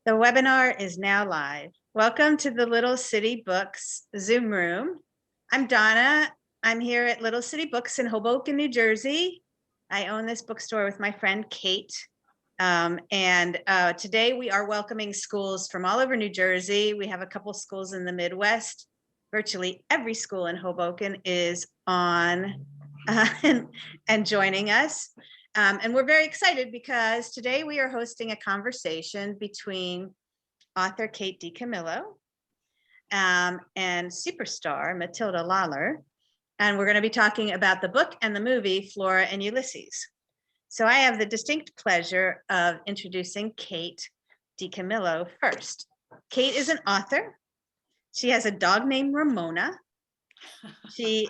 The webinar is now live. Welcome to the Little City Books Zoom room. I'm Donna. I'm here at Little City Books in Hoboken, New Jersey. I own this bookstore with my friend Kate. Today we are welcoming schools from all over New Jersey. We have a couple schools in the Midwest. Virtually every school in Hoboken is on and joining us. And we're very excited because today we are hosting a conversation between author Kate DiCamillo and superstar Matilda Lawler. And we're going to be talking about the book and the movie Flora and Ulysses. So I have the distinct pleasure of introducing Kate DiCamillo first. Kate is an author. She has a dog named Ramona, who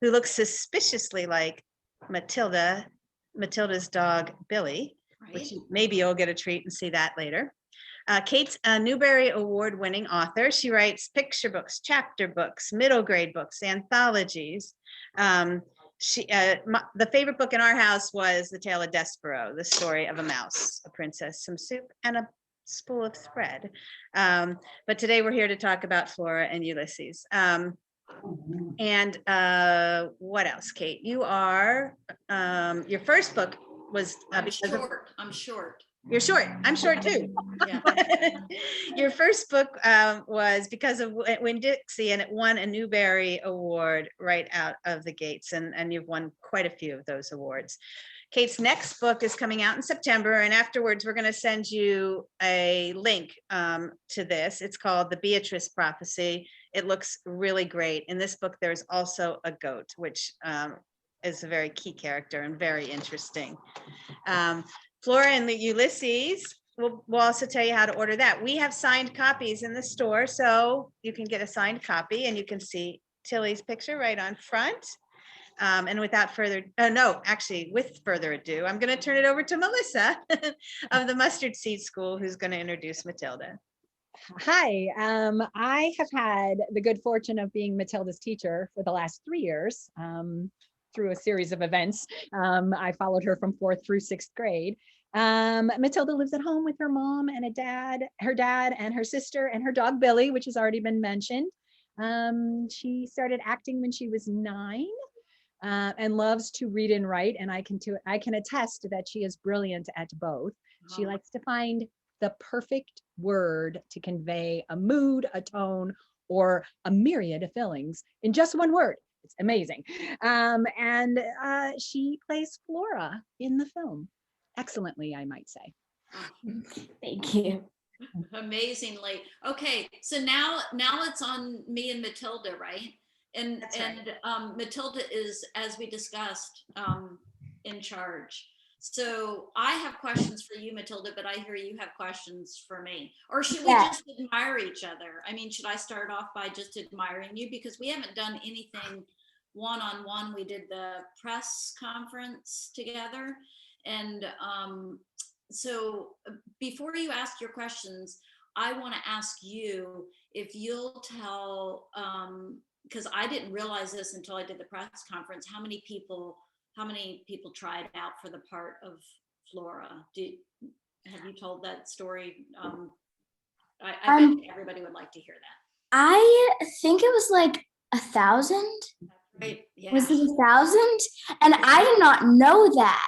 looks suspiciously like Matilda's dog, Billy, right, which maybe you'll get a treat and see that later. Kate's a Newbery Award-winning author. She writes picture books, chapter books, middle grade books, anthologies. The favorite book in our house was The Tale of Despero, the story of a mouse, a princess, some soup, and a spool of thread. But today we're here to talk about Flora and Ulysses. What else, Kate? You are, your first book was I'm short. You're short. I'm short too. Yeah. Your first book was Because of Winn-Dixie, and it won a Newbery Award right out of the gates, and you've won quite a few of those awards. Kate's next book is coming out in September, and afterwards we're going to send you a link to this. It's called The Beatrice Prophecy. It looks really great. In this book, there's also a goat, which is a very key character and very interesting. Flora and the Ulysses, we'll also tell you how to order that. We have signed copies in the store, so you can get a signed copy, and you can see Tilly's picture right on front. And without further, with further ado, I'm going to turn it over to Melissa of the Mustard Seed School, who's going to introduce Matilda. Hi, I have had the good fortune of being Matilda's teacher for the last 3 years through a series of events. I followed her from 4th through 6th grade. Matilda lives at home with her mom and her dad and her sister and her dog Billy, which has already been mentioned. She started acting when she was 9. And loves to read and write, and I can attest that she is brilliant at both. Oh. She likes to find the perfect word to convey a mood, a tone, or a myriad of feelings in just one word. It's amazing. She plays Flora in the film excellently, I might say. Thank you. Amazingly. Okay, so now it's on me and Matilda, right? And Matilda is, as we discussed, in charge. So I have questions for you, Matilda, but I hear you have questions for me. Or should we just admire each other? I mean, should I start off by just admiring you? Because we haven't done anything one-on-one. We did the press conference together. And so before you ask your questions, I want to ask you if you'll tell, because I didn't realize this until I did the press conference, how many people tried out for the part of Flora? Have you told that story? I bet everybody would like to hear that. I think it was like 1,000. Right. Yeah. Was it 1,000? And I did not know that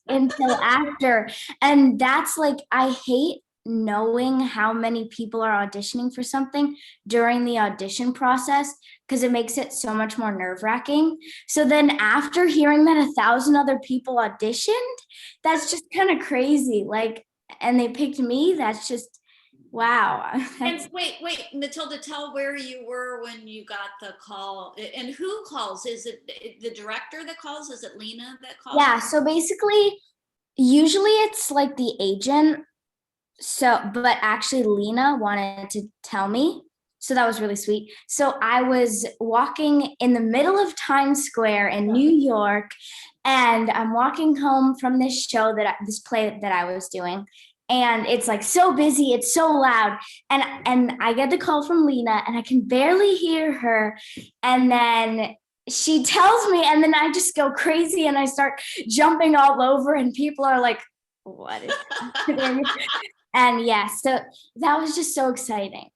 until after. And that's like, I hate knowing how many people are auditioning for something during the audition process, because it makes it so much more nerve-wracking. So then after hearing that 1,000 other people auditioned, that's just kind of crazy. Like, and they picked me. That's just, wow. And wait, Matilda, tell where you were when you got the call, and who calls? Is it the director that calls? Is it Lena that calls? Yeah, so basically, usually it's like the agent. So, but actually Lena wanted to tell me. So that was really sweet. So I was walking in the middle of Times Square in New York, and I'm walking home from this play that I was doing. And it's like so busy, it's so loud. And I get the call from Lena, and I can barely hear her. And then she tells me, and then I just go crazy and I start jumping all over, and people are like, what is happening? And yeah, so that was just so exciting.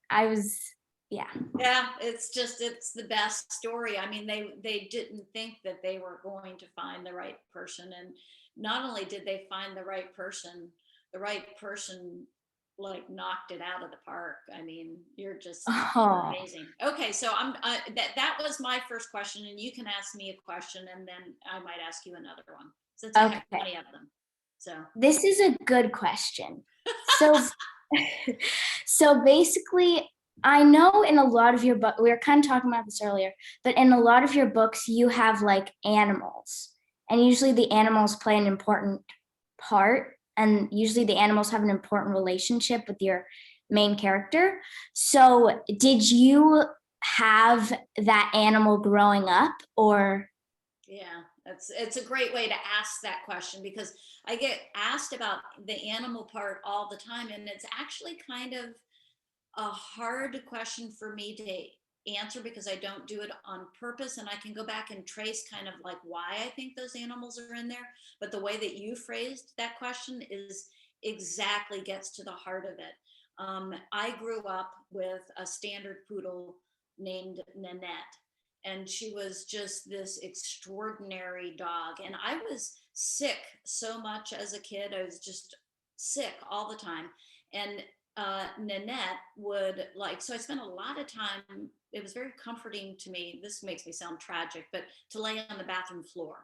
Yeah. Yeah, it's the best story. I mean, they didn't think that they were going to find the right person. And not only did they find the right person like knocked it out of the park. I mean, you're Oh, amazing. Okay, so that was my first question, and you can ask me a question, and then I might ask you another one, since I have okay. 20 of them. So This is a good question. So, so basically, I know in a lot of your book, we were kind of talking about this earlier, but in a lot of your books, you have like animals, and usually the animals play an important part, and usually the animals have an important relationship with your main character. So, did you have that animal growing up, or? yeah, it's a great way to ask that question, because I get asked about the animal part all the time, and it's actually kind of a hard question for me to answer, because I don't do it on purpose, and I can go back and trace kind of like why I think those animals are in there. But the way that you phrased that question is exactly gets to the heart of it. I grew up with a standard poodle named Nanette, and she was just this extraordinary dog. And I was sick so much as a kid. I was just sick all the time. And Nanette would like, so I spent a lot of time, it was very comforting to me. This makes me sound tragic, but to lay on the bathroom floor.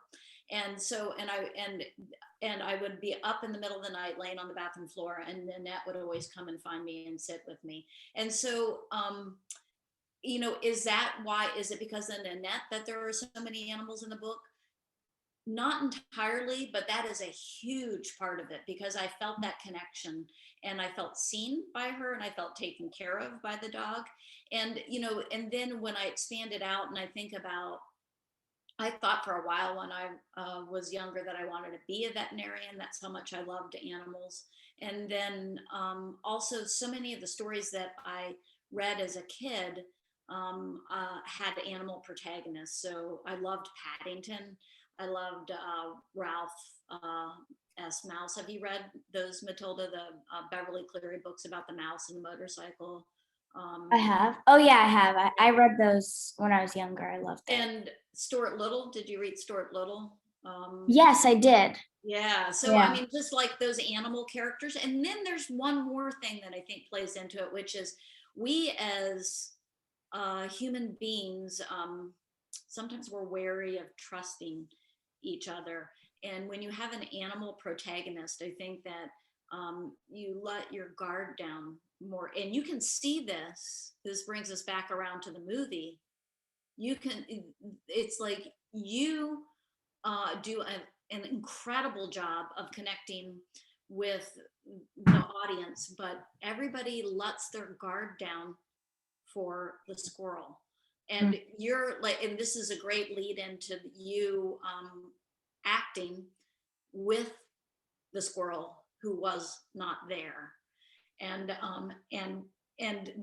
And so, and I would be up in the middle of the night laying on the bathroom floor, and Nanette would always come and find me and sit with me. And so, is that why, is it because of Nanette that there are so many animals in the book? Not entirely, but that is a huge part of it, because I felt that connection, and I felt seen by her, and I felt taken care of by the dog. And, and then when I expand it out and I think about, I thought for a while when I was younger that I wanted to be a veterinarian. That's how much I loved animals. And then also, so many of the stories that I read as a kid had animal protagonists. So I loved Paddington. I loved Ralph S. Mouse. Have you read those, Matilda, the Beverly Cleary books about the mouse and the motorcycle? I have. Oh yeah, I have. I read those when I was younger. I loved them. And Stuart Little, did you read Stuart Little? Yes, I did. Yeah, so Yeah. I mean, just like those animal characters. And then there's one more thing that I think plays into it, which is we as human beings, sometimes we're wary of trusting each other. And when you have an animal protagonist, I think that you let your guard down more. And you can see this brings us back around to the movie. It's like you do an incredible job of connecting with the audience, but everybody lets their guard down for the squirrel. And you're like, and this is a great lead into you acting with the squirrel who was not there. And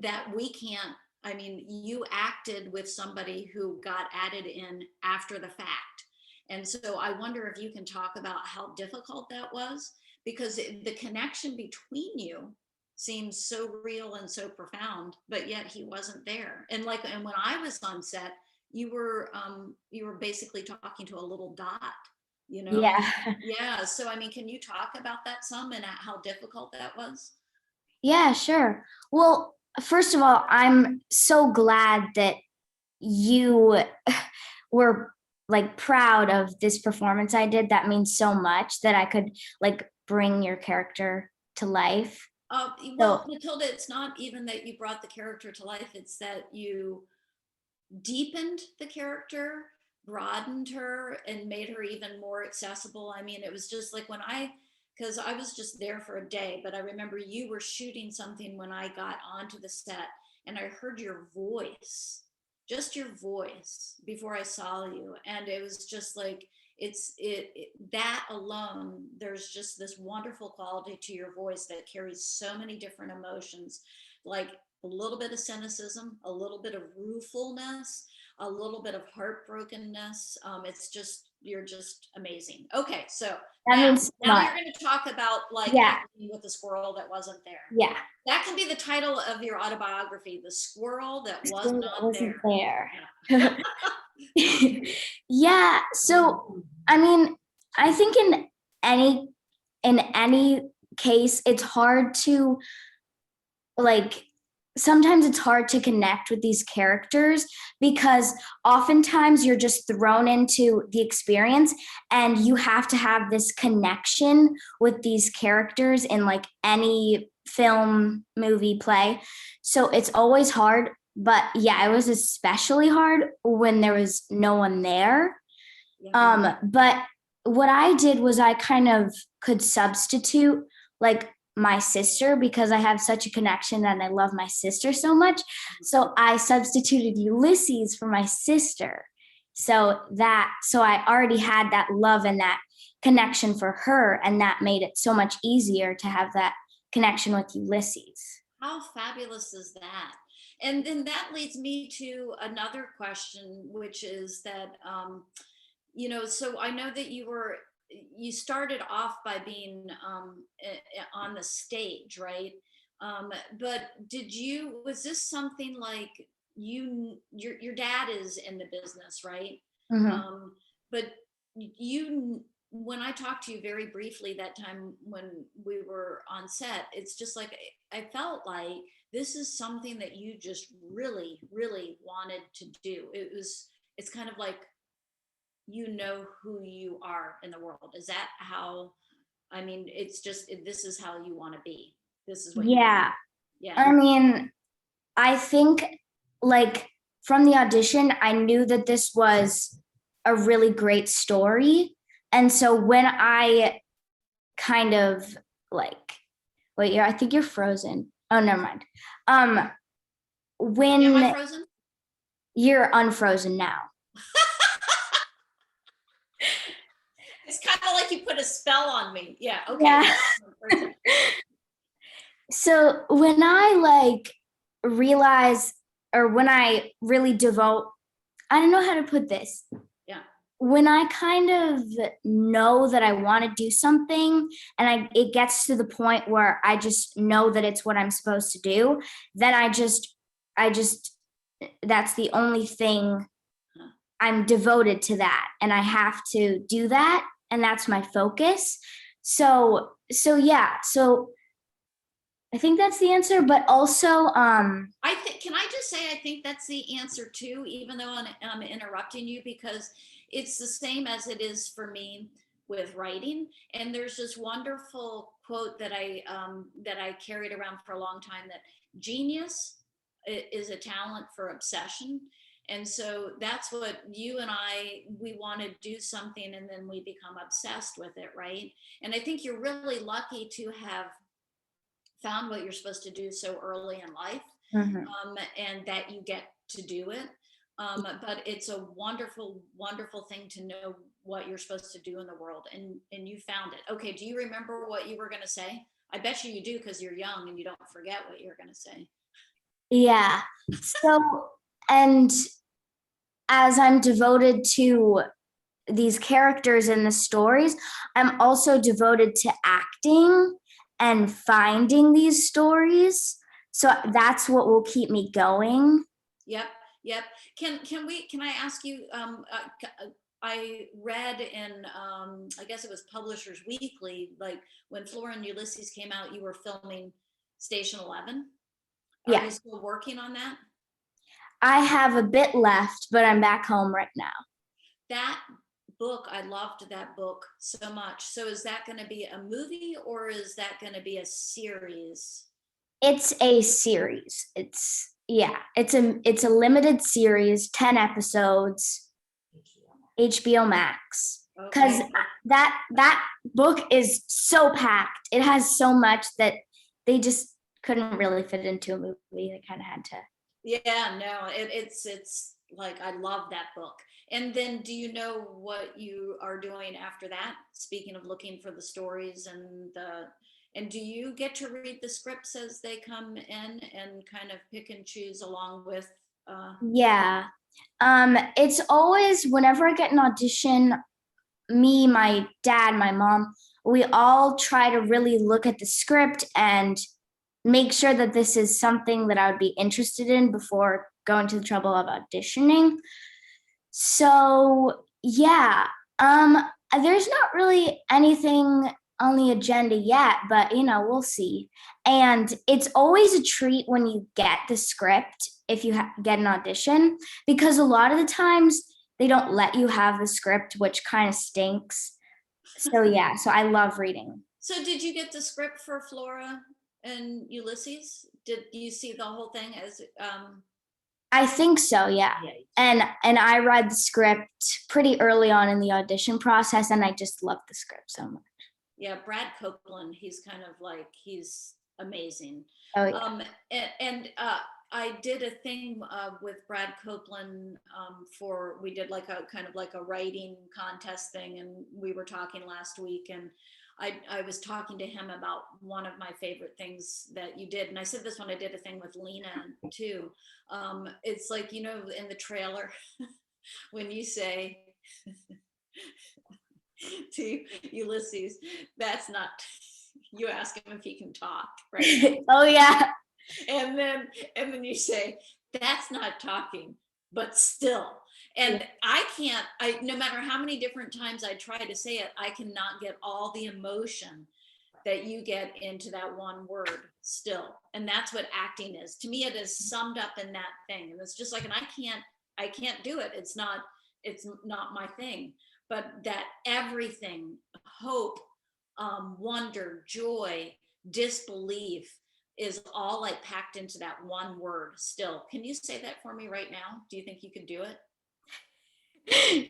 that we can't, I mean, you acted with somebody who got added in after the fact. And so I wonder if you can talk about how difficult that was, because the connection between you seems so real and so profound, but yet he wasn't there. And when I was on set, you were basically talking to a little dot, Yeah. Yeah. So, I mean, can you talk about that some, and how difficult that was? Yeah, sure. Well, first of all, I'm so glad that you were like proud of this performance I did. That means so much that I could like bring your character to life. Well, Matilda, it's not even that you brought the character to life, it's that you deepened the character, broadened her, and made her even more accessible. I mean, it was just like because I was just there for a day, but I remember you were shooting something when I got onto the set, and I heard your voice, just your voice, before I saw you. And it was just like, that alone, there's just this wonderful quality to your voice that carries so many different emotions, like a little bit of cynicism, a little bit of ruefulness, a little bit of heartbrokenness. It's just you're just amazing. Okay, so That now, means so now much. you're going to talk about like Yeah. acting with the squirrel that wasn't there. Yeah. That can be the title of your autobiography, The Squirrel That Was Not Wasn't There. there. Yeah. So, I mean, I think in any case, it's hard to like sometimes it's hard to connect with these characters because oftentimes you're just thrown into the experience and you have to have this connection with these characters in like any film, movie, play. So it's always hard. But yeah, it was especially hard when there was no one there. But what I did was I kind of could substitute like my sister because I have such a connection and I love my sister so much. So I substituted Ulysses for my sister. So I already had that love and that connection for her, and that made it so much easier to have that connection with Ulysses. How fabulous is that? And then that leads me to another question, which is that, so I know that you started off by being on the stage, right? But was this something like your dad is in the business, right? Mhm. But when I talked to you very briefly that time when we were on set, it's just like, I felt like this is something that you just really, really wanted to do. It's kind of like, who you are in the world. Is that how, it's just, this is how you want to be. This is what Yeah. Yeah. I mean, I think like from the audition, I knew that this was a really great story. And so when I kind of like, wait, I think you're frozen. Oh, never mind. Am I When frozen? you're unfrozen now. It's kind of like you put a spell on me. Yeah. Okay. Yeah. So when I like realize, or when I really devote, I don't know how to put this. Yeah. When I kind of know that I want to do something and it gets to the point where I just know that it's what I'm supposed to do, then I just that's the only thing. I'm devoted to that and I have to do that, and that's my focus. So yeah, so I think that's the answer, but also can I just say, I think that's the answer too, even though I'm interrupting you, because it's the same as it is for me with writing. And there's this wonderful quote that I carried around for a long time, that genius is a talent for obsession. And so that's what you and we want to do something and then we become obsessed with it, right? And I think you're really lucky to have found what you're supposed to do so early in life, and that you get to do it. But it's a wonderful, wonderful thing to know what you're supposed to do in the world, and you found it. Okay, do you remember what you were going to say? I bet you do, because you're young and you don't forget what you're going to say. Yeah. So, and as I'm devoted to these characters in the stories, I'm also devoted to acting and finding these stories. So that's what will keep me going. Yep. Can I ask you, I read in, I guess it was Publishers Weekly, like when Flora and Ulysses came out, you were filming Station 11. Are you still working on that? I have a bit left, but I'm back home right now. That book, I loved that book so much. So is that going to be a movie or is that going to be a series? It's a series. It's a limited series, 10 episodes, HBO Max. Because that book is so packed. It has so much that they just couldn't really fit into a movie. They kind of had to. Yeah, no, it's like, I love that book. And then do you know what you are doing after that? Speaking of looking for the stories and do you get to read the scripts as they come in and kind of pick and choose along with? Yeah. It's always whenever I get an audition, me, my dad, my mom, we all try to really look at the script and make sure that this is something that I would be interested in before going to the trouble of auditioning. So yeah, there's not really anything on the agenda yet, but we'll see. And it's always a treat when you get the script if you get an audition, because a lot of the times they don't let you have the script, which kind of stinks. So yeah, so I love reading. So did you get the script for Flora and Ulysses? Did you see the whole thing as I think so, yeah. And I read the script pretty early on in the audition process, and I just loved the script so much. Yeah, Brad Copeland, he's kind of like, he's amazing. Oh yeah. I did a thing with Brad Copeland we did like a kind of like a writing contest thing, and we were talking last week, and I was talking to him about one of my favorite things that you did. And I said this when I did a thing with Lena too. It's like, in the trailer, when you say to Ulysses, that's not, you ask him if he can talk, right? Oh yeah. And then you say, that's not talking, but still. And yeah. No matter how many different times I try to say it, I cannot get all the emotion that you get into that one word, still. And that's what acting is. To me, it is summed up in that thing. And it's just like, and I can't do it. It's not my thing. But that everything, hope, wonder, joy, disbelief, is all like packed into that one word, still. Can you say that for me right now? Do you think you could do it?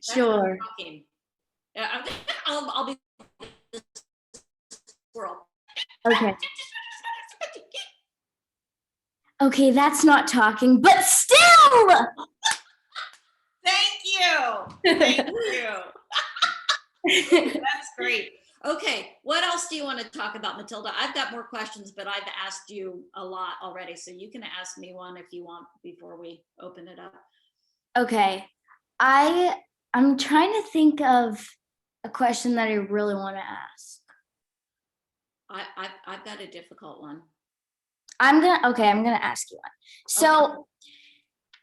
Sure. I'll be the squirrel. Okay. Okay, that's not talking, but still. Thank you. Thank you. That's great. Okay, what else do you want to talk about, Matilda? I've got more questions, but I've asked you a lot already, so you can ask me one if you want before we open it up. Okay, I'm trying to think of a question that I really want to ask. I've got a difficult one. I'm gonna ask you one. So okay.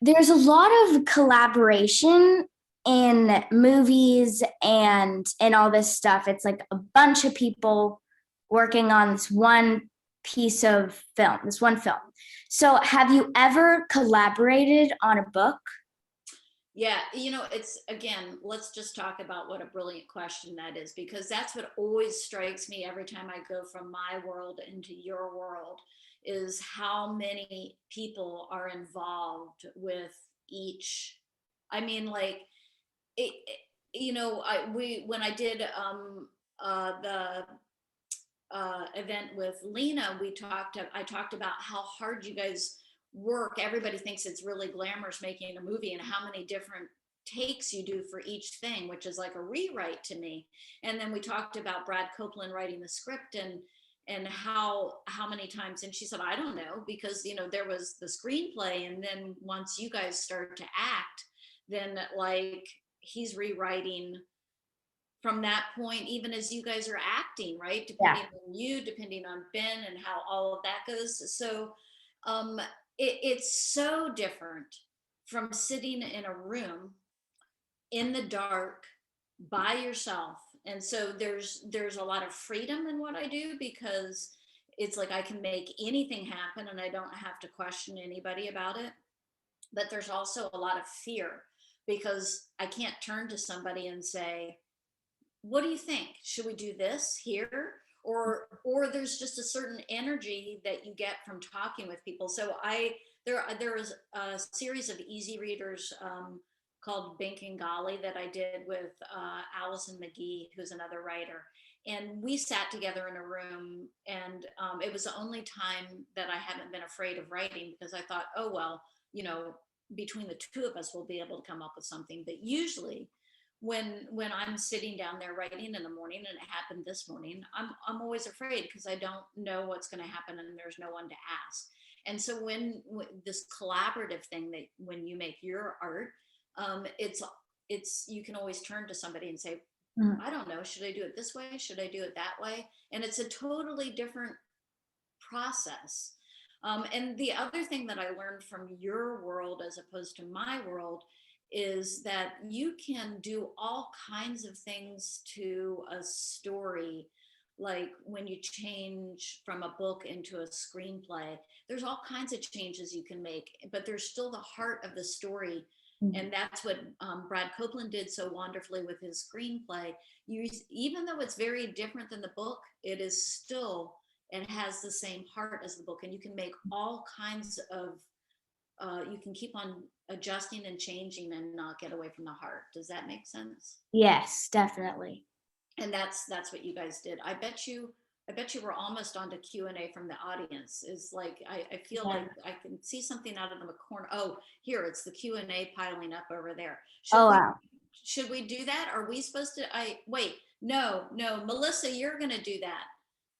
There's a lot of collaboration in movies and all this stuff. It's like a bunch of people working on this one piece of film, this one film. So have you ever collaborated on a book? Yeah, it's, again, let's just talk about what a brilliant question that is, because that's what always strikes me every time I go from my world into your world, is how many people are involved with each. I mean, like, when I did the event with Lena, I talked about how hard you guys work. Everybody thinks it's really glamorous making a movie, and how many different takes you do for each thing, which is like a rewrite to me. And then we talked about Brad Copeland writing the script and how many times, and she said, I don't know, because there was the screenplay, and then once you guys start to act, then like he's rewriting from that point, even as you guys are acting, right? Depending on you, depending on Ben, and how all of that goes. So it's so different from sitting in a room in the dark by yourself. And so there's a lot of freedom in what I do, because it's like I can make anything happen and I don't have to question anybody about it. But there's also a lot of fear, because I can't turn to somebody and say, what do you think? Should we do this here? Or there's just a certain energy that you get from talking with people. So there was a series of easy readers called Bink and Golly that I did with Allison McGee, who's another writer. And we sat together in a room, and it was the only time that I haven't been afraid of writing, because I thought, oh, well, between the two of us, we'll be able to come up with something. But usually when I'm sitting down there writing in the morning, and it happened this morning, I'm always afraid, because I don't know what's going to happen and there's no one to ask. And so when this collaborative thing, that when you make your art, it's you can always turn to somebody and say, I don't know, should I do it this way? Should I do it that way? And it's a totally different process. And the other thing that I learned from your world as opposed to my world is that you can do all kinds of things to a story. Like when you change from a book into a screenplay, there's all kinds of changes you can make, but there's still the heart of the story. And that's what Brad Copeland did so wonderfully with his screenplay. Even though it's very different than the book, it is still, it has the same heart as the book. And you can make all kinds of, you can keep on adjusting and changing and not get away from the heart. Does that make sense? Yes, definitely. And that's what you guys did. I bet you we're almost on to Q&A from the audience. Is like, I feel like I can see something out of the corner. Oh, here, it's the Q&A piling up over there. Wow. Should we do that? Are we supposed to, wait, no, Melissa, you're gonna do that.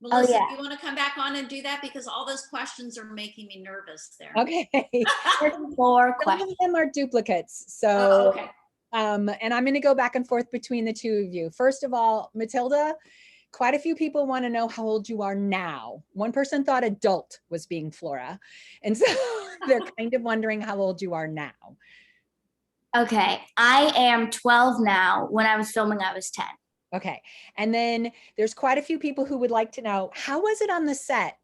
Melissa, yeah. do you want to come back on and do that? Because all those questions are making me nervous there. Okay. 4 Some questions. of them are duplicates. So, Oh, okay. and I'm going to go back and forth between the two of you. First of all, Matilda, quite a few people want to know how old you are now. One person thought adult was being Flora. And so they're kind of wondering how old you are now. Okay, I am 12 now. When I was filming, I was 10. Okay. And then there's quite a few people who would like to know, how was it on the set?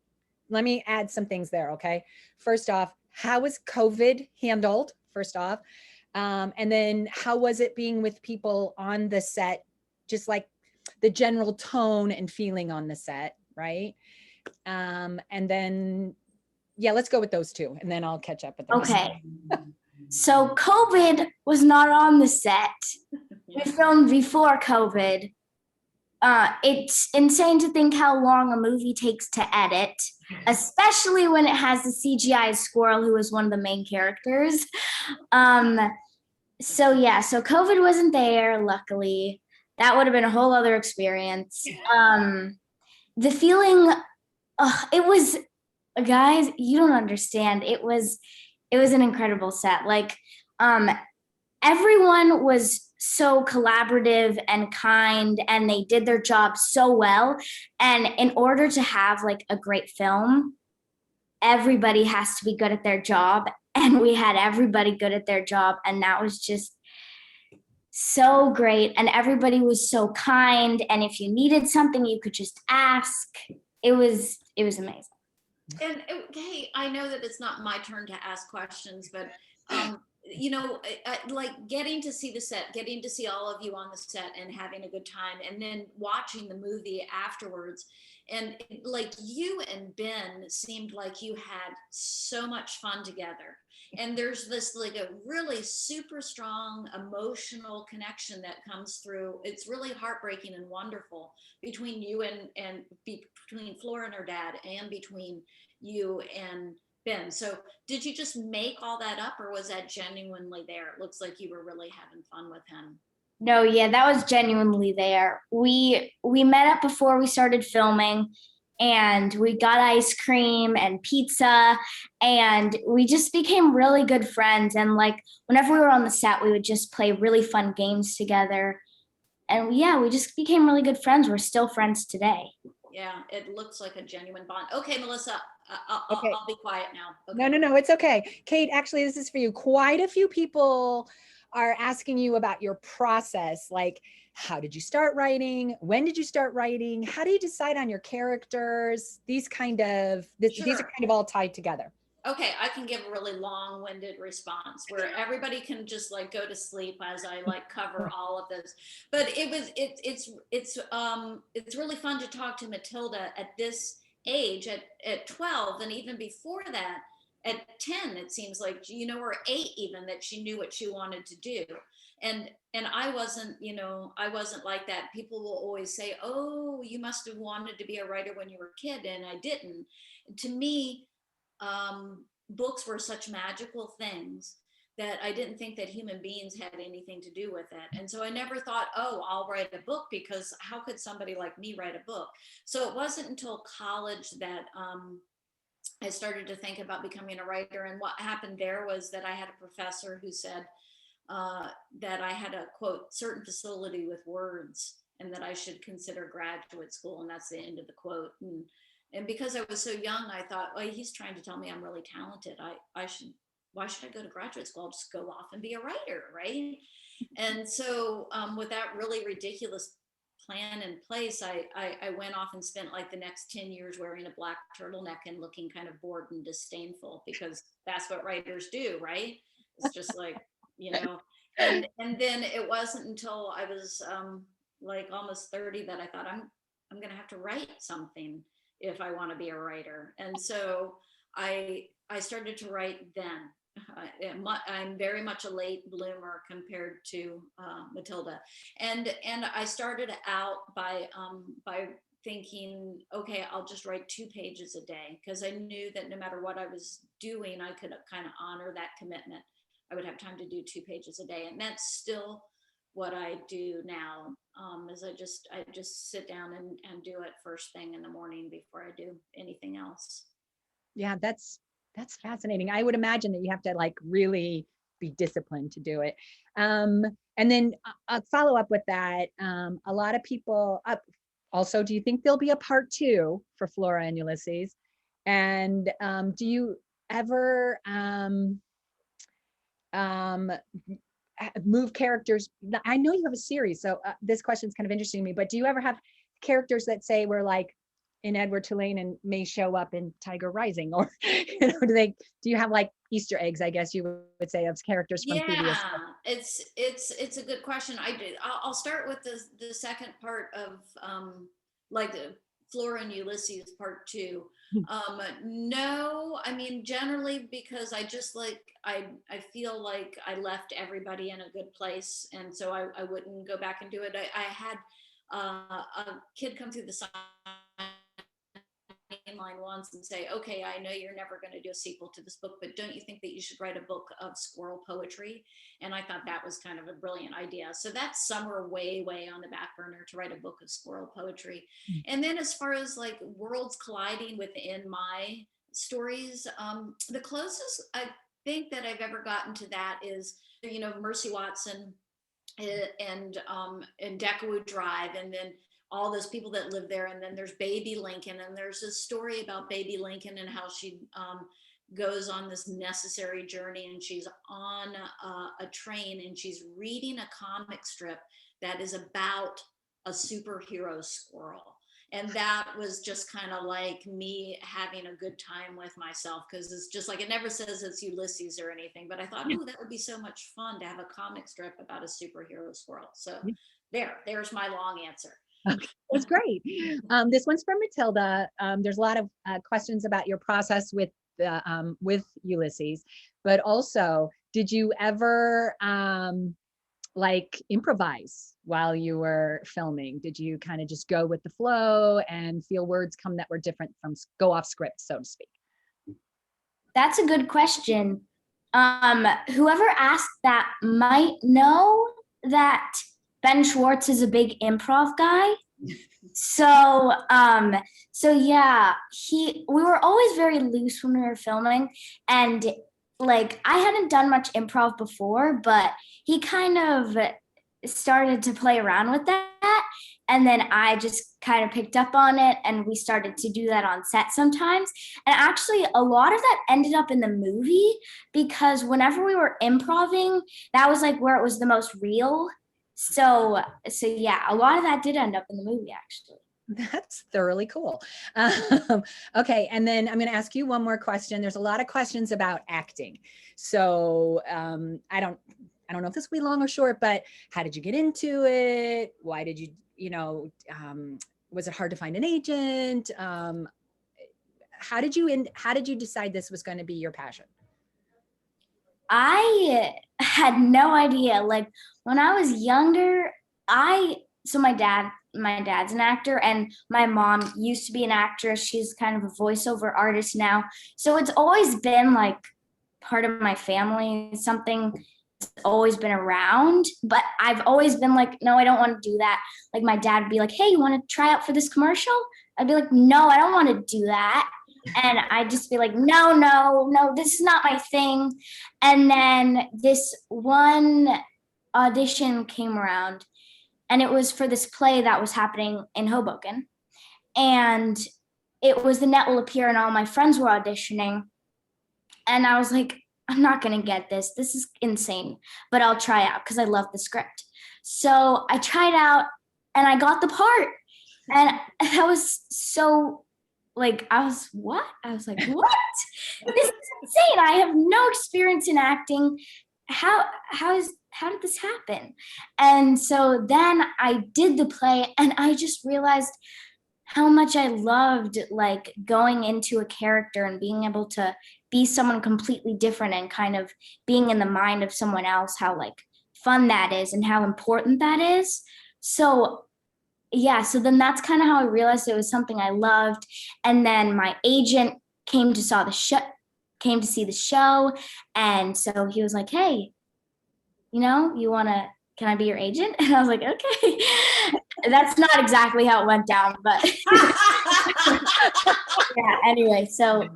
Let me add some things there. Okay. First off, how was COVID handled? First off. And then how was it being with people on the set? Just like the general tone and feeling on the set. Right. And then, yeah, let's go with those two and then I'll catch up with the rest. Okay. So COVID was not on the set. We filmed before COVID. It's insane to think how long a movie takes to edit, especially when it has the CGI squirrel who is one of the main characters. So COVID wasn't there, luckily. That would have been a whole other experience. The feeling, it was, guys, you don't understand. It was an incredible set. Like, everyone was so collaborative and kind, and they did their job so well. And in order to have like a great film, everybody has to be good at their job. And we had everybody good at their job. And that was just so great. And everybody was so kind. And if you needed something, you could just ask. It was amazing. And hey, I know that it's not my turn to ask questions, but like getting to see the set, getting to see all of you on the set and having a good time, and then watching the movie afterwards. And like you and Ben seemed like you had so much fun together. And there's this like a really super strong emotional connection that comes through. It's really heartbreaking and wonderful between you and between Flora and her dad, and between you and Ben. So did you just make all that up, or was that genuinely there? It looks like you were really having fun with him. No, yeah, that was genuinely there. We met up before we started filming, and we got ice cream and pizza, and we just became really good friends. And like whenever we were on the set, we would just play really fun games together. And yeah, we just became really good friends. We're still friends today. Yeah, it looks like a genuine bond. Okay, Melissa, Okay. I'll be quiet now. Okay. No, it's okay. Kate, actually, this is for you. Quite a few people are asking you about your process. Like, how did you start writing? When did you start writing? How do you decide on your characters? These are kind of all tied together. Okay, I can give a really long-winded response where everybody can just like go to sleep as I like cover all of this. But it's really fun to talk to Matilda at this age, at 12, and even before that, at 10, it seems like, or 8 even, that she knew what she wanted to do. And I wasn't like that. People will always say, oh, you must have wanted to be a writer when you were a kid, and I didn't. To me, books were such magical things that I didn't think that human beings had anything to do with it. And so I never thought, oh, I'll write a book, because how could somebody like me write a book? So it wasn't until college that I started to think about becoming a writer. And what happened there was that I had a professor who said that I had a, quote, certain facility with words. and that I should consider graduate school. And that's the end of the quote. And because I was so young, I thought, well, he's trying to tell me I'm really talented. Why should I go to graduate school? I'll just go off and be a writer, right? And so with that really ridiculous plan in place, I went off and spent like the next 10 years wearing a black turtleneck and looking kind of bored and disdainful, because that's what writers do, right? It's just like, and then it wasn't until I was like almost 30 that I thought I'm gonna have to write something if I want to be a writer. And so I started to write then. I'm very much a late bloomer compared to Matilda, and I started out by thinking, okay, I'll just write 2 pages a day, because I knew that no matter what I was doing, I could kind of honor that commitment. I would have time to do 2 pages a day, and that's still what I do now. Is I just sit down and do it first thing in the morning before I do anything else. Yeah, that's fascinating. I would imagine that you have to like really be disciplined to do it. And then I'll follow up with that. A lot of people also, do you think there'll be a part 2 for Flora and Ulysses? And do you ever move characters? I know you have a series, so this question is kind of interesting to me, but do you ever have characters that say we're like in Edward Tulane and may show up in Tiger Rising, or do you have like Easter eggs, I guess you would say, of characters from previous? It's a good question. I'll start with the second part of like the Flora and Ulysses part 2. No, I mean, generally, because I just like, I feel like I left everybody in a good place, and so I wouldn't go back and do it. I had a kid come through the sign line once and say, okay, I know you're never going to do a sequel to this book, but don't you think that you should write a book of squirrel poetry? And I thought that was kind of a brilliant idea. So that's somewhere way on the back burner, to write a book of squirrel poetry. And then as far as like worlds colliding within my stories, the closest I think that I've ever gotten to that is, Mercy Watson and Deckwood Drive, and then all those people that live there. And then there's baby Lincoln, and there's a story about baby Lincoln and how she goes on this necessary journey, and she's on a train, and she's reading a comic strip that is about a superhero squirrel. And that was just kind of like me having a good time with myself, because it's just like, it never says it's Ulysses or anything, but I thought, oh, that would be so much fun to have a comic strip about a superhero squirrel. So there's my long answer. Okay, that's great. This one's from Matilda. There's a lot of questions about your process with Ulysses, but also, did you ever like improvise while you were filming? Did you kind of just go with the flow and feel words come that were different from go off script, so to speak? That's a good question. Whoever asked that might know that Ben Schwartz is a big improv guy. So yeah, we were always very loose when we were filming, and like I hadn't done much improv before, but he kind of started to play around with that, and then I just kind of picked up on it, and we started to do that on set sometimes. And actually a lot of that ended up in the movie, because whenever we were improving, that was like where it was the most real. So yeah, a lot of that did end up in the movie, actually. That's thoroughly cool. Okay, and then I'm going to ask you one more question. There's a lot of questions about acting. So I don't know if this will be long or short, but how did you get into it? Why did you, was it hard to find an agent? How did you decide this was going to be your passion? I had no idea. Like when I was younger, my dad's an actor, and my mom used to be an actress. She's kind of a voiceover artist now. So it's always been like part of my family, something that's always been around, but I've always been like, no, I don't want to do that. Like my dad would be like, hey, you want to try out for this commercial? I'd be like, no, I don't want to do that. And I'd just be like, no, this is not my thing. And then this one audition came around, and it was for this play that was happening in Hoboken. And it was The Net Will Appear, and all my friends were auditioning. And I was like, I'm not going to get this. This is insane, but I'll try out because I love the script. So I tried out and I got the part. And that was so like, I was like, what? This is insane. I have no experience in acting. How did this happen? And so then I did the play, and I just realized how much I loved like going into a character and being able to be someone completely different and kind of being in the mind of someone else, how like fun that is and how important that is. So yeah, so then that's kind of how I realized it was something I loved. And then my agent came to see the show. And so he was like, hey, can I be your agent? And I was like, okay. That's not exactly how it went down, but yeah, anyway, so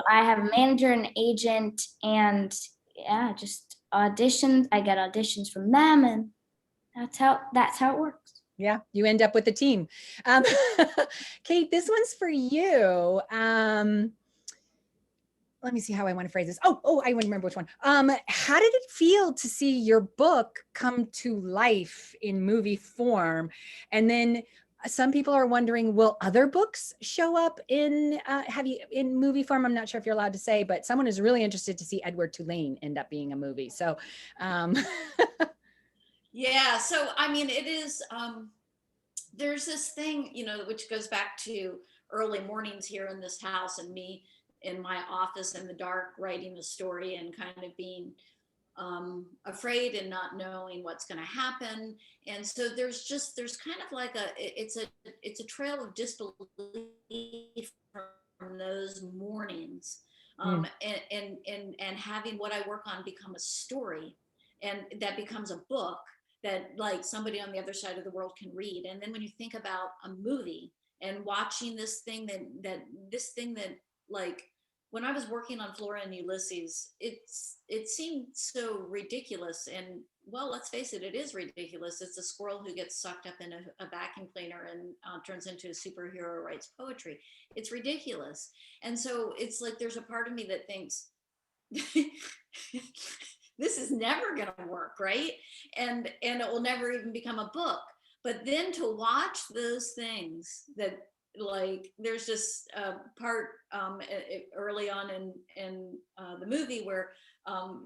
I have a manager and agent, and yeah, just auditions. I get auditions from them, and that's how it works. Yeah, you end up with a team. Kate, this one's for you. Let me see how I want to phrase this. Oh, I remember which one. How did it feel to see your book come to life in movie form? And then some people are wondering, will other books show up in movie form? I'm not sure if you're allowed to say, but someone is really interested to see Edward Tulane end up being a movie. So, yeah. So, I mean, it is, there's this thing, which goes back to early mornings here in this house and me in my office in the dark writing the story and kind of being afraid and not knowing what's going to happen. And so there's kind of like it's a trail of disbelief from those mornings, and having what I work on become a story, and that becomes a book that like somebody on the other side of the world can read. And then when you think about a movie and watching this thing that like, when I was working on Flora and Ulysses, it seemed so ridiculous. And well, let's face it, it is ridiculous. It's a squirrel who gets sucked up in a vacuum cleaner and turns into a superhero who writes poetry. It's ridiculous. And so it's like, there's a part of me that thinks, this is never going to work, right? And it will never even become a book. But then to watch those things that, like, there's this part early on in the movie where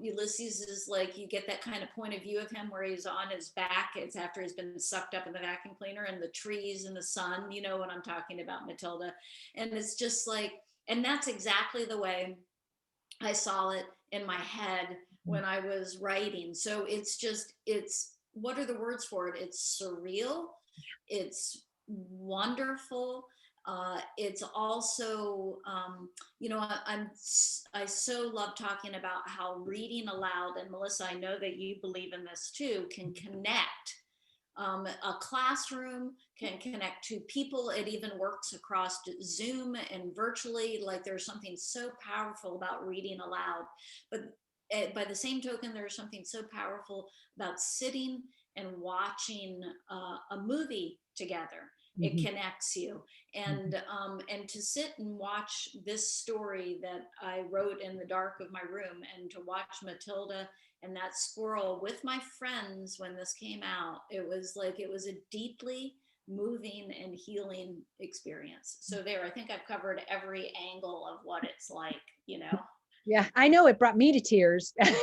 Ulysses is like, you get that kind of point of view of him where he's on his back. It's after he's been sucked up in the vacuum cleaner, and the trees and the sun, you know what I'm talking about, Matilda. And it's just like, and that's exactly the way I saw it in my head when I was writing. So it's what are the words for it? It's surreal. It's wonderful. It's also, I so love talking about how reading aloud, and Melissa, I know that you believe in this too, can connect. A classroom can connect to people. It even works across Zoom and virtually. Like, there's something so powerful about reading aloud. But by the same token, there's something so powerful about sitting and watching a movie together. It connects you. And to sit and watch this story that I wrote in the dark of my room, and to watch Matilda and that squirrel with my friends when this came out, it was a deeply moving and healing experience. So I think I've covered every angle of what it's like, Yeah, I know it brought me to tears. Right.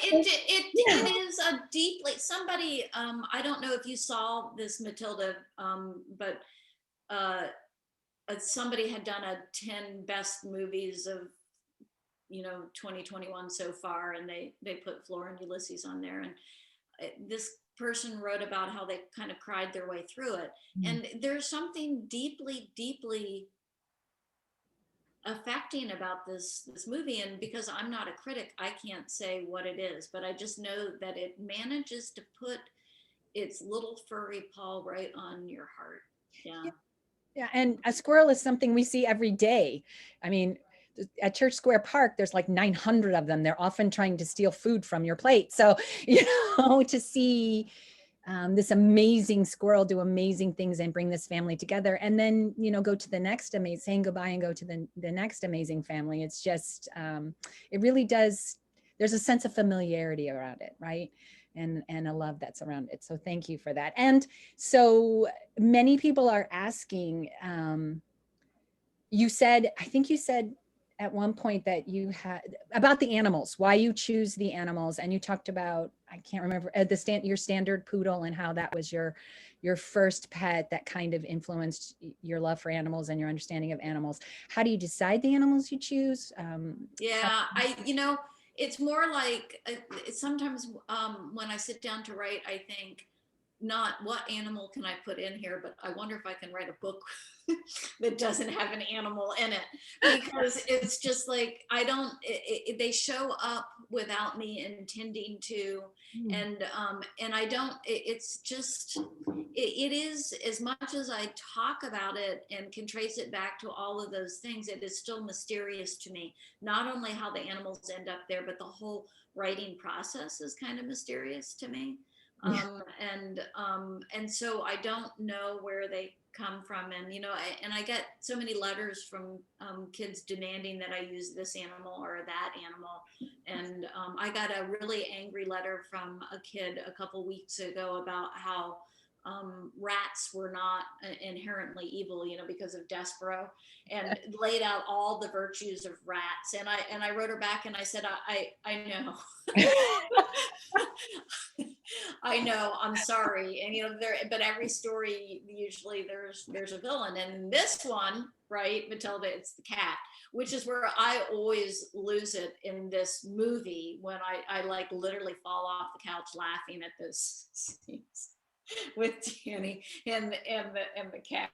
It is a deeply, somebody, I don't know if you saw this, Matilda, but somebody had done a 10 best movies of 2021 so far, and they put Flora and Ulysses on there, and this person wrote about how they kind of cried their way through it. And there's something deeply affecting about this movie. And because I'm not a critic, I can't say what it is, but I just know that it manages to put its little furry paw right on your heart. Yeah, and a squirrel is something we see every day. I mean, at Church Square Park, there's like 900 of them. They're often trying to steal food from your plate. So, to see this amazing squirrel do amazing things and bring this family together, and then, you know, go to the next amazing, saying goodbye and go to the next amazing family. It's just, it really does, there's a sense of familiarity around it, right? And a love that's around it. So thank you for that. And so many people are asking, you said, I think you said at one point that you had about the animals, why you choose the animals, and you talked about, I can't remember, your standard poodle, and how that was your first pet that kind of influenced your love for animals and your understanding of animals. How do you decide the animals you choose? Yeah, you know, it's more like sometimes when I sit down to write, I think not what animal can I put in here, but I wonder if I can write a book that doesn't have an animal in it, because it's just like, I don't, they show up without me intending to. And I don't, it's just, it is, as much as I talk about it and can trace it back to all of those things, it is still mysterious to me. Not only how the animals end up there, but the whole writing process is kind of mysterious to me. And so I don't know where they come from. And, you know, I get so many letters from kids demanding that I use this animal or that animal. And I got a really angry letter from a kid a couple weeks ago about how rats were not inherently evil, you know, because of Despero, and laid out all the virtues of rats. And I wrote her back and I said, I know. I know, I'm sorry. And, you know, but every story, usually there's a villain. And this one, right, Matilda, it's the cat, which is where I always lose it in this movie, when I like literally fall off the couch laughing at those scenes with Danny and the cat.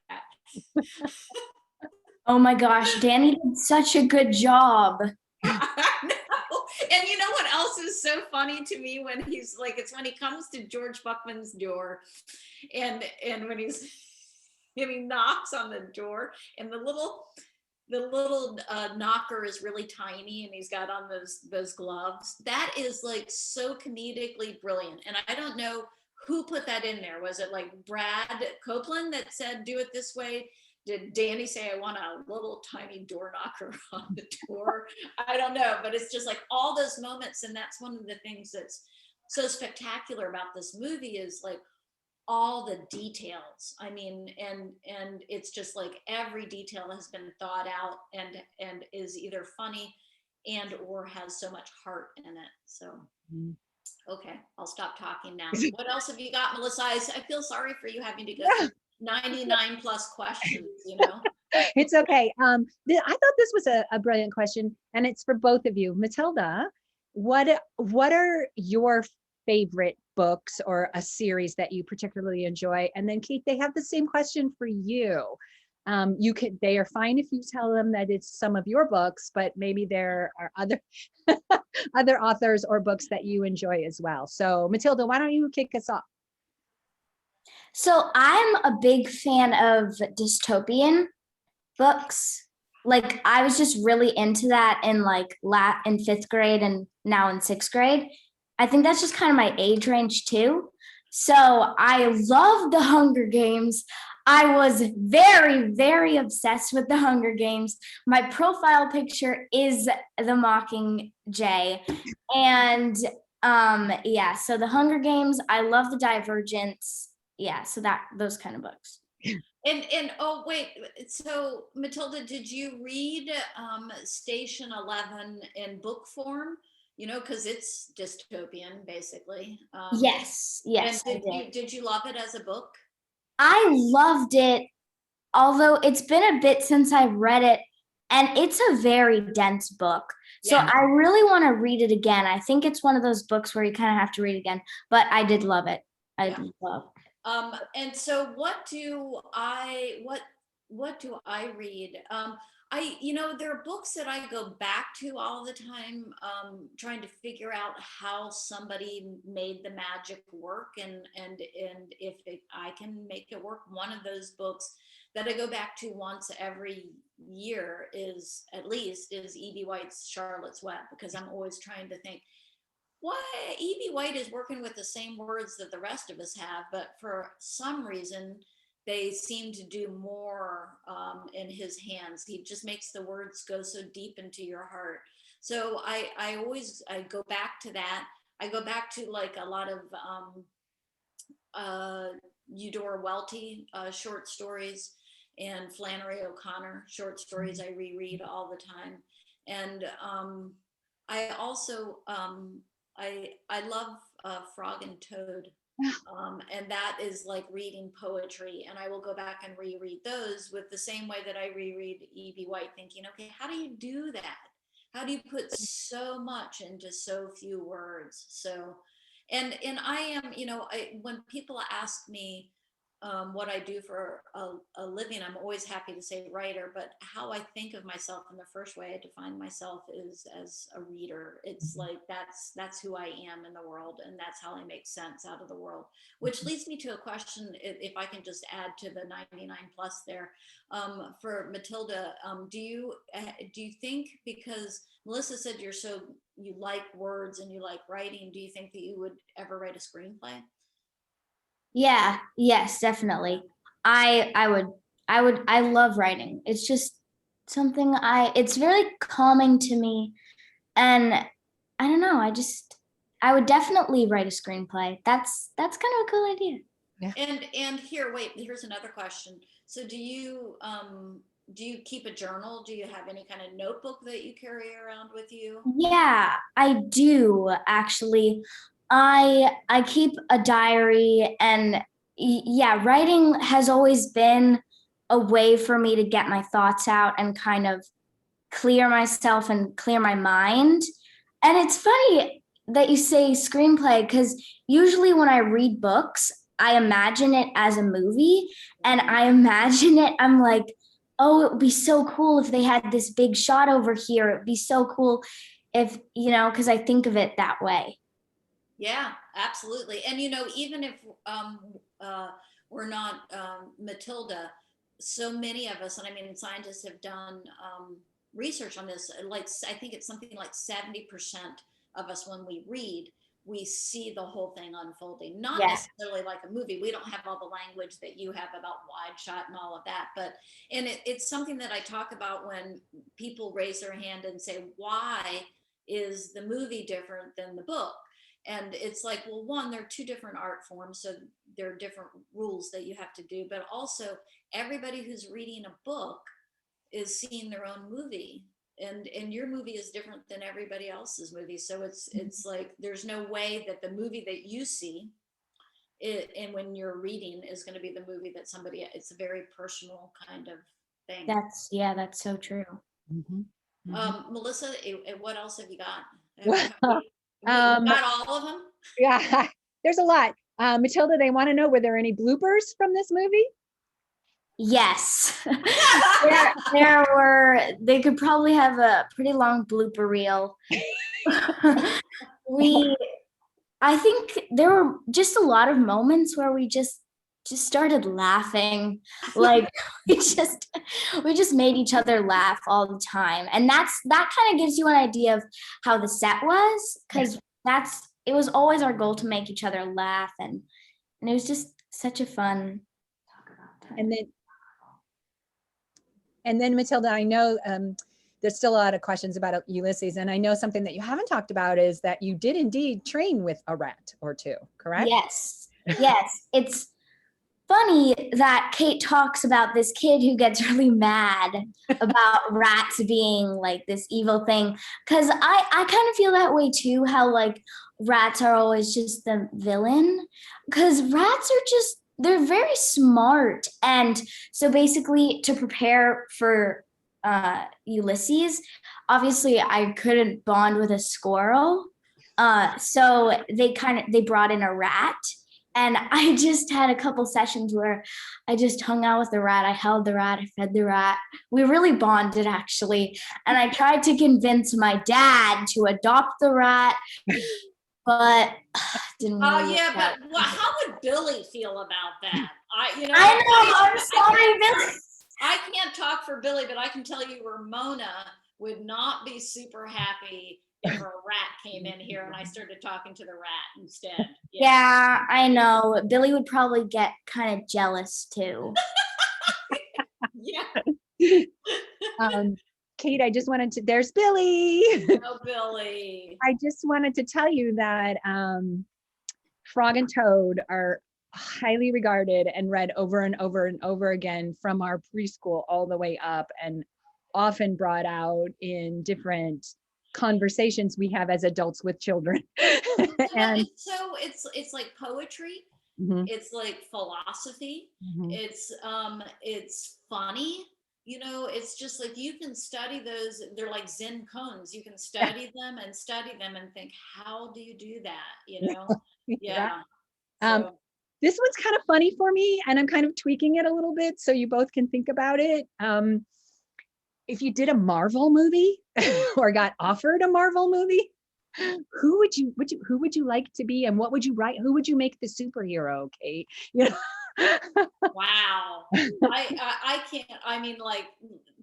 Oh my gosh, Danny did such a good job. I know. And you know what else is so funny to me, when he's like, it's when he comes to George Buckman's door, and when he knocks on the door, and the little knocker is really tiny, and he's got on those gloves. That is like so comedically brilliant. And I don't know who put that in there. Was it like Brad Copeland that said, do it this way? Did Danny say, I want a little tiny door knocker on the door? I don't know, but it's just like all those moments. And that's one of the things that's so spectacular about this movie, is like all the details. I mean, and it's just like every detail has been thought out and is either funny and or has so much heart in it. So okay, I'll stop talking now. What else have you got, Melissa? I feel sorry for you having to go through 99 plus questions, you know. It's okay. I thought this was a brilliant question, and it's for both of you. Matilda, what are your favorite books or a series that you particularly enjoy? And then Kate, they have the same question for you. They are fine if you tell them that it's some of your books, but maybe there are other other authors or books that you enjoy as well. So Matilda, why don't you kick us off? So I'm a big fan of dystopian books. Like, I was just really into that in in 5th grade and now in 6th grade. I think that's just kind of my age range too. So I love the Hunger Games. I was very, very obsessed with the Hunger Games. My profile picture is the Mockingjay. And yeah, so the Hunger Games, I love the Divergence. Yeah, so those kind of books. And oh wait, so Matilda, did you read Station 11 in book form? You know, because it's dystopian basically. Yes, And I did you love it as a book? I loved it, although it's been a bit since I read it, and it's a very dense book. So Yeah. I really want to read it again. I think it's one of those books where you kind of have to read again, but I did love it. I love. And so what do I read? You know, there are books that I go back to all the time, trying to figure out how somebody made the magic work, and if I can make it work. One of those books that I go back to once every year is E.B. White's Charlotte's Web, because I'm always trying to think, why E.B. White is working with the same words that the rest of us have, but for some reason, they seem to do more in his hands. He just makes the words go so deep into your heart. So I always go back to that. I go back to like a lot of Eudora Welty short stories and Flannery O'Connor short stories. I reread all the time. And I also, I love Frog and Toad. And that is like reading poetry. And I will go back and reread those with the same way that I reread E.B. White, thinking, okay, how do you do that? How do you put so much into so few words? So, and I am, when people ask me what I do for a living, I'm always happy to say writer, but how I think of myself in the first way I define myself is as a reader. It's like, that's who I am in the world. And that's how I make sense out of the world, which leads me to a question. If I can just add to the 99 plus there, for Matilda, do you think, because Melissa said you like words and you like writing, do you think that you would ever write a screenplay? Yeah, yes, definitely. I love writing. It's just something it's very calming to me. And I don't know, I would definitely write a screenplay. That's kind of a cool idea. Yeah. And here's another question. So do you keep a journal? Do you have any kind of notebook that you carry around with you? Yeah, I do actually. I keep a diary, and yeah, writing has always been a way for me to get my thoughts out and kind of clear myself and clear my mind. And it's funny that you say screenplay, because usually when I read books, I imagine it as a movie, and I imagine it, I'm like, oh, it would be so cool if they had this big shot over here. It'd be so cool if, because I think of it that way. Yeah, absolutely. And even if we're not Matilda, so many of us, and I mean, scientists have done research on this. Like, I think it's something like 70% of us, when we read, we see the whole thing unfolding. Not necessarily like a movie. We don't have all the language that you have about wide shot and all of that. But it's something that I talk about when people raise their hand and say, why is the movie different than the book? And it's like, well, one, they're two different art forms, so there are different rules that you have to do. But also, everybody who's reading a book is seeing their own movie, and your movie is different than everybody else's movie. So it's like, there's no way that the movie that you see and when you're reading is going to be the movie that somebody. It's a very personal kind of thing. That's so true. Mhm. Mhm. Melissa, what else have you got? Well, You got all of them? yeah, there's a lot. Matilda, they want to know, were there any bloopers from this movie? Yes. They could probably have a pretty long blooper reel. I think there were just a lot of moments where we just started laughing. Like we just made each other laugh all the time. And that kind of gives you an idea of how the set was, because it was always our goal to make each other laugh, and it was just such a fun talk about time. And then Matilda, I know there's still a lot of questions about Ulysses, and I know something that you haven't talked about is that you did indeed train with a rat or two, correct? Yes. It's funny that Kate talks about this kid who gets really mad about rats being like this evil thing, because I kind of feel that way too, how like rats are always just the villain, because rats are they're very smart. And so basically, to prepare for Ulysses, obviously I couldn't bond with a squirrel, so they brought in a rat. And I just had a couple sessions where I just hung out with the rat. I held the rat, I fed the rat. We really bonded, actually. And I tried to convince my dad to adopt the rat, but didn't really work out. But how would Billy feel about that? I know, I'm sorry, Billy. I can't talk for Billy, but I can tell you Ramona would not be super happy if a rat came in here and I started talking to the rat instead. Yeah, I know. Billy would probably get kind of jealous too. Yeah. Kate, I just wanted to, there's Billy. Oh, Billy. I just wanted to tell you that Frog and Toad are highly regarded and read over and over and over again from our preschool all the way up, and often brought out in different conversations we have as adults with children. Yeah, And it's like poetry. Mhm, It's like philosophy. mhm. It's funny. It's just like you can study those. They're like Zen cones. You can study them and think, how do you do that? Yeah. Yeah. Um, So this one's kind of funny for me, and I'm kind of tweaking it a little bit so you both can think about it. If you did a Marvel movie or got offered a Marvel movie, who would you like to be, and what would you write? Who would you make the superhero, Kate? wow. I can't. I mean, like,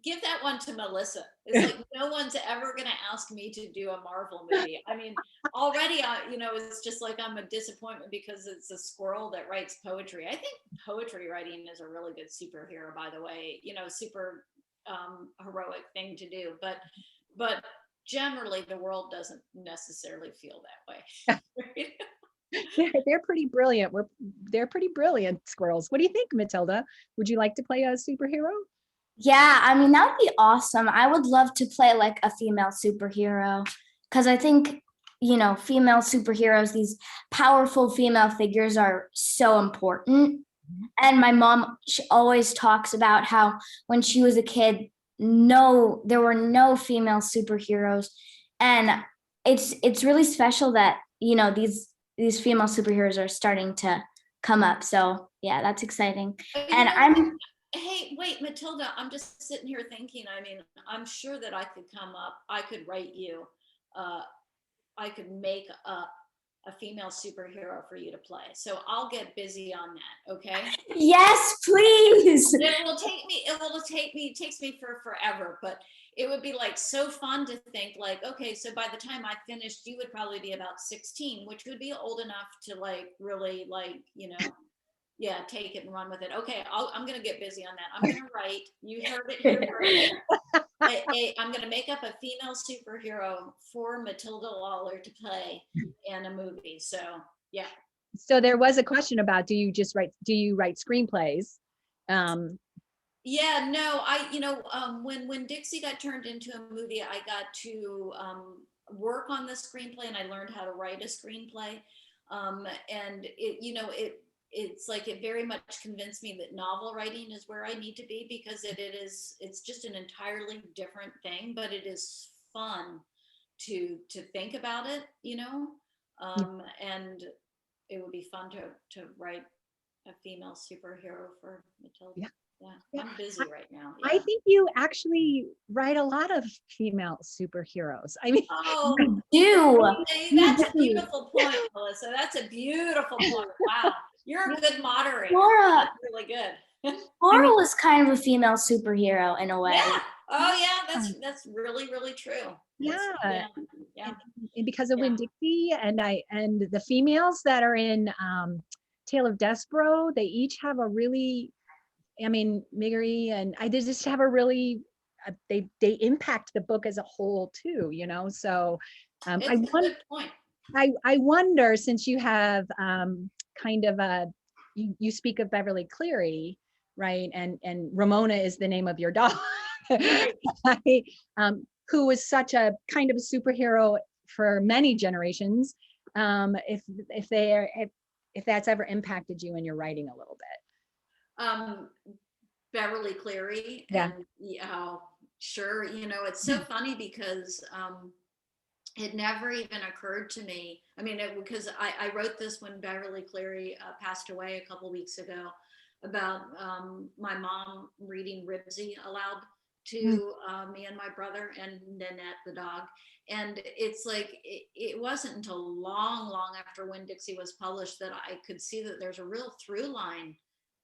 give that one to Melissa. It's like no one's ever gonna ask me to do a Marvel movie. I mean, already, it's just like I'm a disappointment because it's a squirrel that writes poetry. I think poetry writing is a really good superhero, by the way. Super heroic thing to do, but generally the world doesn't necessarily feel that way. They're pretty brilliant. They're pretty brilliant squirrels. What do you think, Matilda? Would you like to play a superhero? Yeah, I mean, that would be awesome. I would love to play like a female superhero because I think, female superheroes, these powerful female figures are so important. And my mom, she always talks about how when she was a kid, there were no female superheroes. And it's really special that, these female superheroes are starting to come up. So yeah, that's exciting. And I'm Hey, wait, Matilda, I'm just sitting here thinking, I mean, I'm sure that I could come up, I could write you, I could make up a female superhero for you to play. So I'll get busy on that, okay? Yes, please. It takes me for forever, but it would be like so fun to think like, okay, so by the time I finished, you would probably be about 16, which would be old enough to like really like, yeah, take it and run with it. Okay, I'm going to get busy on that. I'm going to write, you heard it here first. I'm going to make up a female superhero for Matilda Lawler to play in a movie. So, yeah. So there was a question about, do you write screenplays? Yeah, no, when Dixie got turned into a movie, I got to work on the screenplay, and I learned how to write a screenplay. And it's like it very much convinced me that novel writing is where I need to be, because it's just an entirely different thing, but it is fun to think about it, and it would be fun to write a female superhero for Matilda. Yeah. Yeah, I'm busy right now. I Yeah. think you actually write a lot of female superheroes. I mean, Oh, do. that's a beautiful point, Melissa. That's a beautiful point. Wow, you're a good moderator. Flora, That's really good. Flora was kind of a female superhero in a way. Yeah. Oh, yeah. That's really, really true. yeah. Yeah. And because of Yeah. Winn-Dixie and the females that are in Tale of Despero, they each have a really, I mean, Miggery and they just have a really, they impact the book as a whole too, so It's a good point. I wonder, since you have kind of you speak of Beverly Cleary, right? And Ramona is the name of your dog, who was such a kind of a superhero for many generations. If that's ever impacted you in your writing a little bit. Beverly Cleary. Yeah. And sure. It's so funny because it never even occurred to me. I mean, because I wrote this when Beverly Cleary passed away a couple weeks ago, about my mom reading Ribsy aloud to me and my brother and Nanette, the dog. And it's like, it wasn't until long after Winn-Dixie was published that I could see that there's a real through line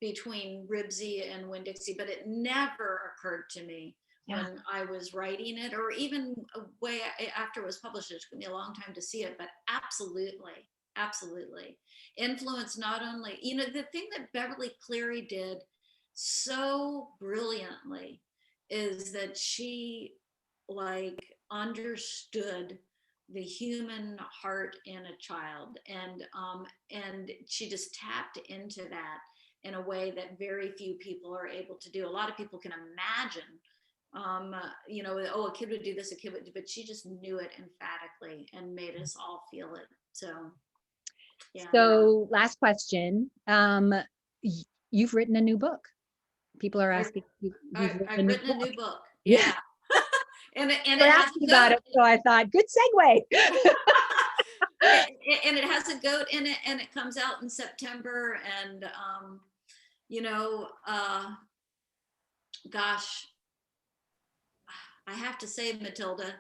between Ribsy and Winn-Dixie, but it never occurred to me when I was writing it, or even way after it was published. It took me a long time to see it, but absolutely, absolutely influenced not only, the thing that Beverly Cleary did so brilliantly is that she like understood the human heart in a child, and she just tapped into that in a way that very few people are able to do. A lot of people can imagine, a kid would do this, a kid would do, but she just knew it emphatically and made us all feel it. So, yeah. So last question. You've written a new book. People are asking. I've written a new book. Yeah. Yeah. and it We're has asking about it, so I thought, good segue. and it has a goat in it, and it comes out in September. And gosh, I have to say, Matilda,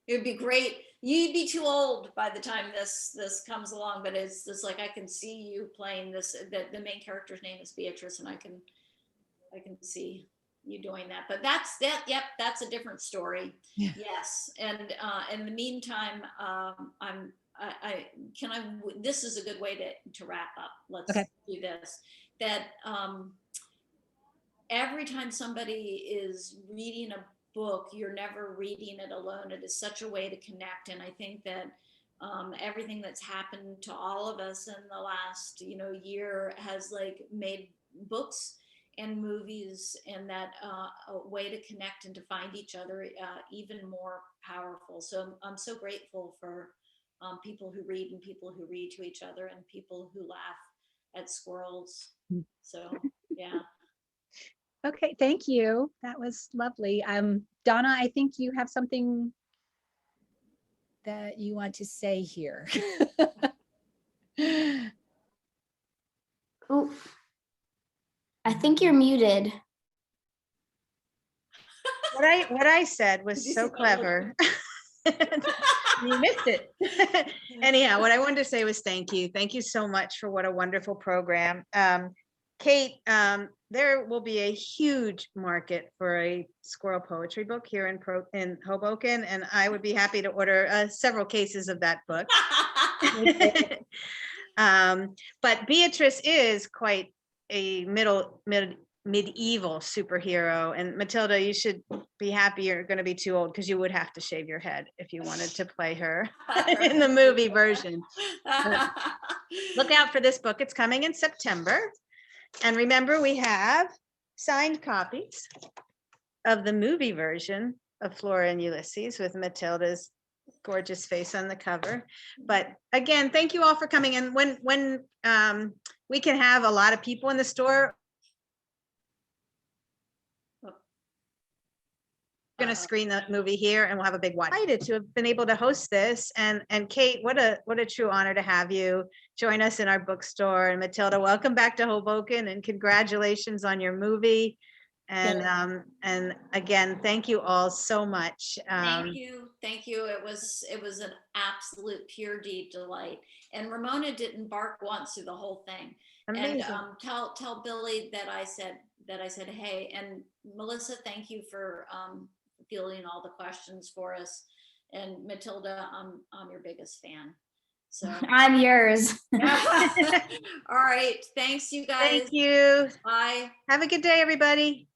it would be great. You'd be too old by the time this comes along, but it's just like I can see you playing this. That the main character's name is Beatrice, and I can see you doing that. But that's that. Yep, that's a different story. Yeah. Yes, and in the meantime, this is a good way to wrap up. Let's do this. That every time somebody is reading a book, you're never reading it alone. It is such a way to connect. And I think that everything that's happened to all of us in the last year has like made books and movies and that a way to connect and to find each other even more powerful. So I'm so grateful for people who read and people who read to each other and people who laugh at squirrels. So yeah. Okay, thank you. That was lovely. Donna, I think you have something that you want to say here. Ooh. I think you're muted. What I said was so clever. You missed it. Anyhow, what I wanted to say was thank you. Thank you so much for what a wonderful program. Kate, there will be a huge market for a squirrel poetry book here in Hoboken, and I would be happy to order several cases of that book. But Beatrice is quite a medieval superhero, and Matilda, you should be happy you're going to be too old, because you would have to shave your head if you wanted to play her in the movie version. But look out for this book. It's coming in September. And remember, we have signed copies of the movie version of Flora and Ulysses with Matilda's gorgeous face on the cover. But again, thank you all for coming. And when we can have a lot of people in the store, we're going to screen the movie here, and we'll have a big watch. Excited to have been able to host this, and Kate, what a true honor to have you join us in our bookstore. And Matilda, welcome back to Hoboken, and congratulations on your movie. And again, thank you all so much. Thank you. It was an absolute pure deep delight. And Ramona didn't bark once through the whole thing. Amazing. And tell Billy that I said hey. And Melissa, thank you for fielding all the questions for us. And Matilda, I'm your biggest fan. So I'm yours. all right. Thanks, you guys. Thank you. Bye. Have a good day, everybody.